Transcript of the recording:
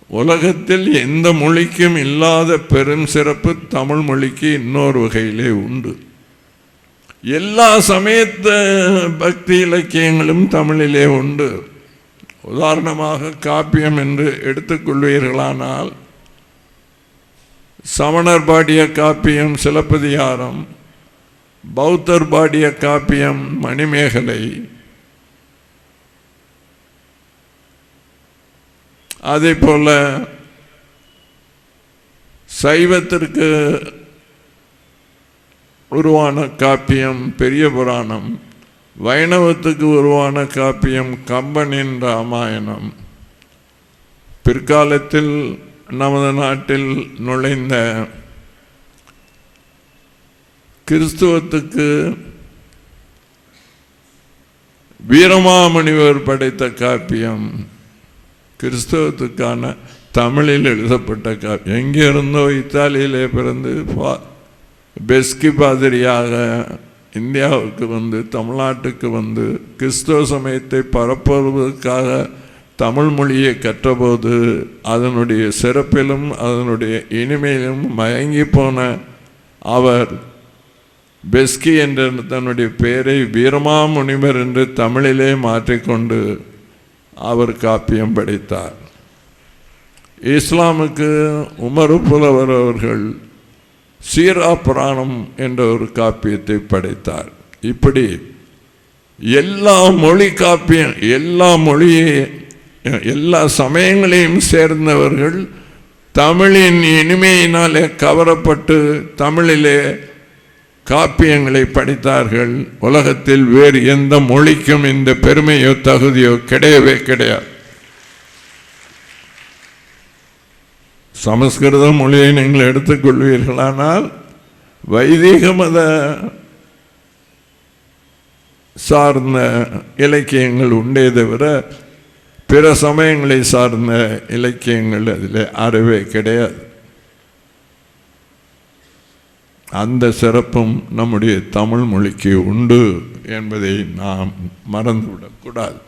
உலகத்தில் எந்த மொழிக்கும் இல்லாத பெரும் சிறப்பு தமிழ் மொழிக்கு இன்னொரு வகையிலே உண்டு. எல்லா சமயத்து பக்தி இலக்கியங்களும் தமிழிலே உண்டு. உதாரணமாக காப்பியம் என்று எடுத்துக்கொள்வீர்களானால், சமணர் பாடிய காப்பியம் சிலப்பதிகாரம், பௌத்தர் பாடிய காப்பியம் மணிமேகலை, அதே போல சைவத்திற்கு உருவான காப்பியம் பெரிய புராணம், வைணவத்துக்கு உருவான காப்பியம் கம்பனின் ராமாயணம், பிற்காலத்தில் நமது நாட்டில் நுழைந்த கிறிஸ்துவத்துக்கு வீரமாமுனிவர் படைத்த காப்பியம், கிறிஸ்தவத்துக்கான தமிழில் எழுதப்பட்ட காப்பியம். எங்கே இருந்தோ இத்தாலியிலே பிறந்து பெஸ்கி பாதிரியாக இந்தியாவுக்கு வந்து தமிழ்நாட்டுக்கு வந்து கிறிஸ்தவ சமயத்தை பரப்புவதற்காக தமிழ் மொழியை கற்றபோது அதனுடைய சிறப்பிலும் அதனுடைய இனிமையிலும் மயங்கி போன அவர் பெஸ்கி என்ற தன்னுடைய பெயரை வீரமாமுனிவர் என்று தமிழிலே மாற்றிக்கொண்டு அவர் காப்பியம் படைத்தார். இஸ்லாமுக்கு உமர் புலவர் அவர்கள் சீரா புராணம் என்ற ஒரு காப்பியத்தை படைத்தார். இப்படி எல்லா மொழி காப்பியம், எல்லா சமயங்களையும் சேர்ந்தவர்கள் தமிழின் இனிமையினாலே கவரப்பட்டு தமிழிலே காப்பியங்களை படித்தார்கள். உலகத்தில் வேறு எந்த மொழிக்கும் இந்த பெருமையோ தகுதியோ கிடையவே கிடையாது. சமஸ்கிருத மொழியை நீங்கள் எடுத்துக்கொள்வீர்களானால் வைதிக மத சார்ந்த இலக்கியங்கள் உண்டே தவிர பிற சமயங்களை சார்ந்த இலக்கியங்கள் அதில் அறவே கிடையாது. அந்த சிறப்பும் நம்முடைய தமிழ் மொழிக்கு உண்டு என்பதை நாம் மறந்துவிடக்கூடாது.